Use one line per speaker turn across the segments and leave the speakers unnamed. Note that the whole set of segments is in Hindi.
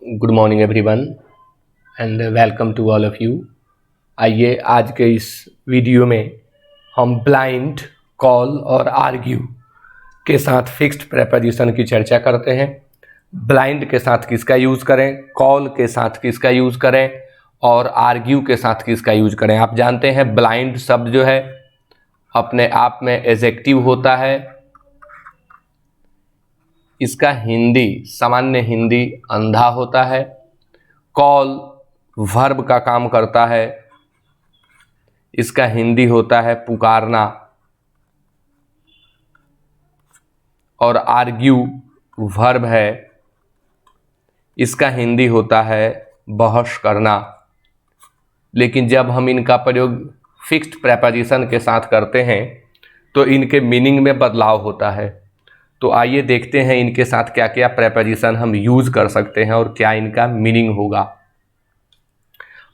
Good morning everyone and welcome to all of you. आइए आज के इस वीडियो में हम ब्लाइंड, कॉल और आर्ग्यू के साथ फिक्स्ड प्रेपोजिशन की चर्चा करते हैं। ब्लाइंड के साथ किसका यूज़ करें, कॉल के साथ किसका यूज़ करें और आर्ग्यू के साथ किसका यूज़ करें। आप जानते हैं ब्लाइंड शब्द जो है अपने आप में एडजेक्टिव होता है। इसका हिंदी, सामान्य हिंदी अंधा होता है। कॉल वर्ब का काम करता है, इसका हिंदी होता है पुकारना। और आर्ग्यू वर्ब है, इसका हिंदी होता है बहस करना। लेकिन जब हम इनका प्रयोग फिक्स्ड प्रेपोजिशन के साथ करते हैं तो इनके मीनिंग में बदलाव होता है। तो आइए देखते हैं इनके साथ क्या क्या प्रेपोजिशन हम यूज़ कर सकते हैं और क्या इनका मीनिंग होगा।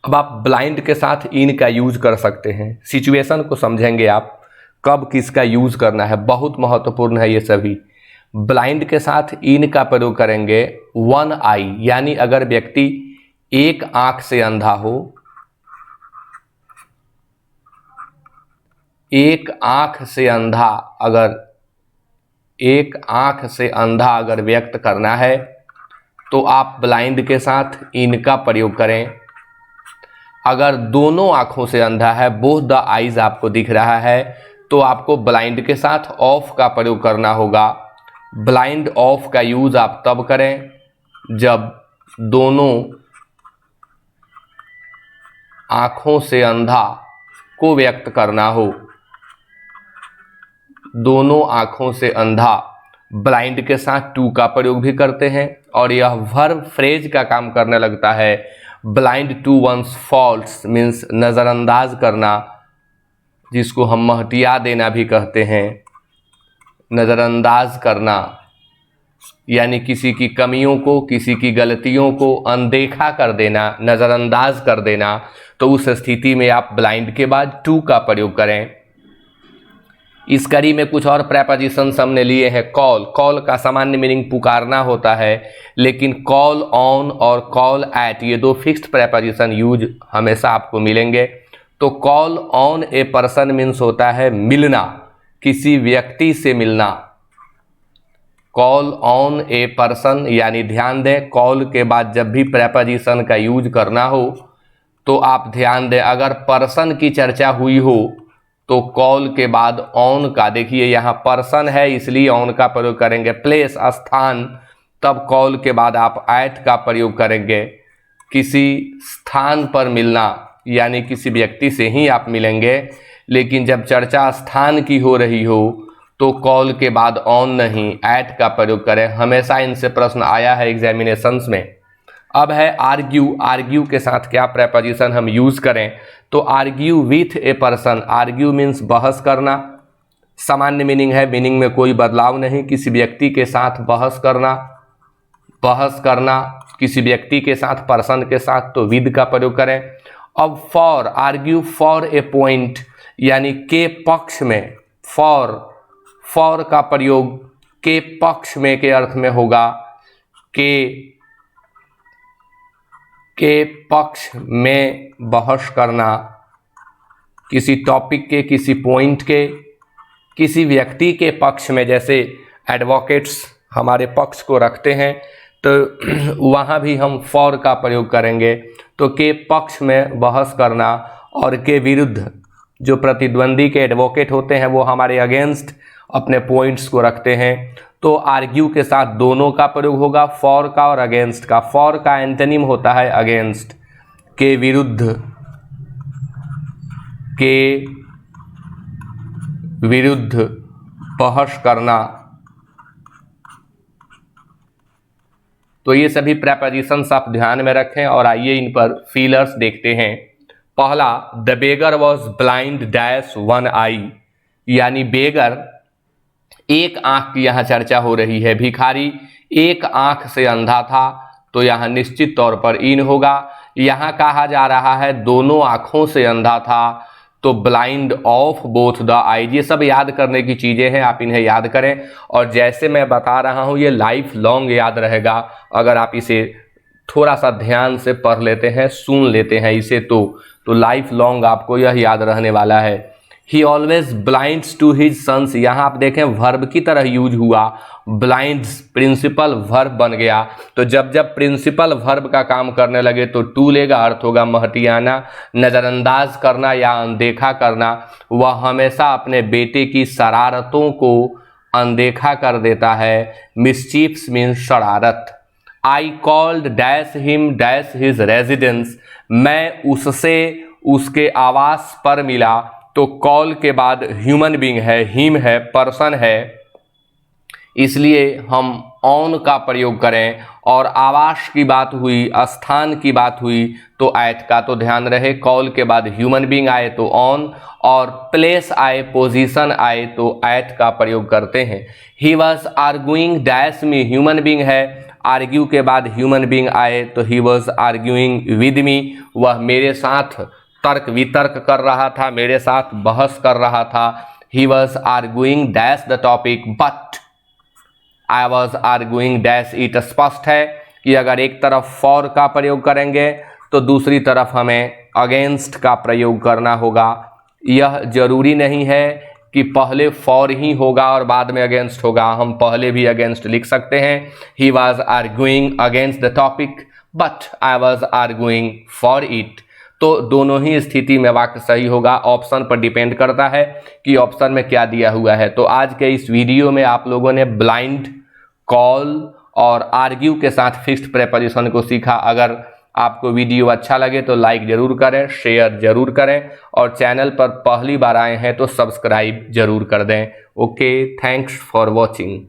अब आप ब्लाइंड के साथ इन का यूज़ कर सकते हैं। सिचुएशन को समझेंगे आप, कब किसका यूज़ करना है, बहुत महत्वपूर्ण है ये सभी। ब्लाइंड के साथ इन का प्रयोग करेंगे वन आई, यानी अगर व्यक्ति एक आंख से अंधा हो, एक आंख से अंधा अगर व्यक्त करना है तो आप ब्लाइंड के साथ इनका प्रयोग करें। अगर दोनों आंखों से अंधा है, बोथ द आईज आपको दिख रहा है, तो आपको ब्लाइंड के साथ ऑफ का प्रयोग करना होगा। ब्लाइंड ऑफ का यूज आप तब करें जब दोनों आंखों से अंधा को व्यक्त करना हो। दोनों आंखों से अंधा ब्लाइंड के साथ टू का प्रयोग भी करते हैं और यह वर्ब फ्रेज का काम करने लगता है। Blind to one's faults means नज़रअंदाज करना, जिसको हम महतिया देना भी कहते हैं। नज़रअंदाज करना यानी किसी की कमियों को, किसी की गलतियों को अनदेखा कर देना, नज़रअंदाज कर देना। तो उस स्थिति में आप ब्लाइंड के बाद टू का प्रयोग करें। इस कड़ी में कुछ और प्रेपोजिशंस हमने लिए हैं। कॉल का सामान्य मीनिंग पुकारना होता है, लेकिन कॉल ऑन और कॉल एट ये दो फिक्स्ड प्रेपोजिशन यूज हमेशा आपको मिलेंगे। तो call on a person means होता है मिलना, किसी व्यक्ति से मिलना। कॉल ऑन ए पर्सन यानी ध्यान दें, कॉल के बाद जब भी प्रेपोजिशन का यूज करना हो तो आप ध्यान दें, अगर पर्सन की चर्चा हुई हो तो कॉल के बाद ऑन का, देखिए यहाँ पर्सन है इसलिए ऑन का प्रयोग करेंगे। प्लेस स्थान, तब कॉल के बाद आप एट का प्रयोग करेंगे। किसी स्थान पर मिलना यानी किसी व्यक्ति से ही आप मिलेंगे, लेकिन जब चर्चा स्थान की हो रही हो तो कॉल के बाद ऑन नहीं, एट का प्रयोग करें। हमेशा इनसे प्रश्न आया है एग्जामिनेशंस में। अब है आर्ग्यू के साथ क्या प्रेपोजिशन हम यूज करें। तो argue with a person, argue means बहस करना, सामान्य मीनिंग है, मीनिंग में कोई बदलाव नहीं। किसी व्यक्ति के साथ बहस करना किसी व्यक्ति के साथ, पर्सन के साथ तो विद का प्रयोग करें। अब for, argue for a point यानी के पक्ष में। फॉर का प्रयोग के पक्ष में के अर्थ में होगा। के पक्ष में बहस करना, किसी टॉपिक के, किसी पॉइंट के, किसी व्यक्ति के पक्ष में। जैसे एडवोकेट्स हमारे पक्ष को रखते हैं तो वहाँ भी हम फॉर का प्रयोग करेंगे। तो के पक्ष में बहस करना और के विरुद्ध, जो प्रतिद्वंदी के एडवोकेट होते हैं वो हमारे अगेंस्ट अपने पॉइंट्स को रखते हैं। तो आर्ग्यू के साथ दोनों का प्रयोग होगा, फॉर का और अगेंस्ट का। फॉर का एंटोनिम होता है अगेंस्ट, के विरुद्ध बहस करना। तो ये सभी प्रेपोजिशंस आप ध्यान में रखें और आइए इन पर फीलर्स देखते हैं। पहला, the beggar was blind dash one eye, यानी बेगर, एक आंख की यहाँ चर्चा हो रही है। भिखारी एक आंख से अंधा था, तो यहाँ निश्चित तौर पर इन होगा। यहाँ कहा जा रहा है दोनों आंखों से अंधा था, तो blind of both the eyes. ये सब याद करने की चीज़ें हैं, आप इन्हें याद करें और जैसे मैं बता रहा हूँ ये लाइफ लॉन्ग याद रहेगा अगर आप इसे थोड़ा सा ध्यान से पढ़ लेते हैं, सुन लेते हैं इसे, तो लाइफ लॉन्ग आपको यह याद रहने वाला है। He always blinds to his sons, यहाँ आप देखें वर्ब की तरह यूज हुआ, ब्लाइंड्स प्रिंसिपल वर्ब बन गया। तो जब जब प्रिंसिपल वर्ब का काम करने लगे तो टू लेगा, अर्थ होगा महटियाना, नज़रअंदाज करना या अनदेखा करना। वह हमेशा अपने बेटे की शरारतों को अनदेखा कर देता है। मिसचीफ्स मीन्स शरारत। I called dash him dash his residence, मैं उससे उसके आवास पर मिला। तो कॉल के बाद ह्यूमन बीइंग है, हिम है, पर्सन है, इसलिए हम ऑन का प्रयोग करें। और आवास की बात हुई, स्थान की बात हुई तो एट का तो ध्यान रहे। कॉल के बाद ह्यूमन बीइंग आए तो ऑन, और प्लेस आए, पोजीशन आए तो एट का प्रयोग करते हैं। He was arguing dash me, human being है, आर्ग्यू के बाद ह्यूमन बीइंग आए तो he was arguing with me, वह मेरे साथ तर्क वितर्क कर रहा था, मेरे साथ बहस कर रहा था। He was arguing dash the topic but I was arguing dash it. स्पष्ट है कि अगर एक तरफ फॉर का प्रयोग करेंगे तो दूसरी तरफ हमें अगेंस्ट का प्रयोग करना होगा। यह जरूरी नहीं है कि पहले फॉर ही होगा और बाद में अगेंस्ट होगा, हम पहले भी अगेंस्ट लिख सकते हैं। He was arguing against the topic but I was arguing for it. तो दोनों ही स्थिति में वाक्य सही होगा। ऑप्शन पर डिपेंड करता है कि ऑप्शन में क्या दिया हुआ है। तो आज के इस वीडियो में आप लोगों ने ब्लाइंड, कॉल और आर्ग्यू के साथ फिक्स्ड प्रेपोजिशन को सीखा। अगर आपको वीडियो अच्छा लगे तो लाइक जरूर करें, शेयर जरूर करें, और चैनल पर पहली बार आए हैं तो सब्सक्राइब जरूर कर दें। Okay, thanks for watching.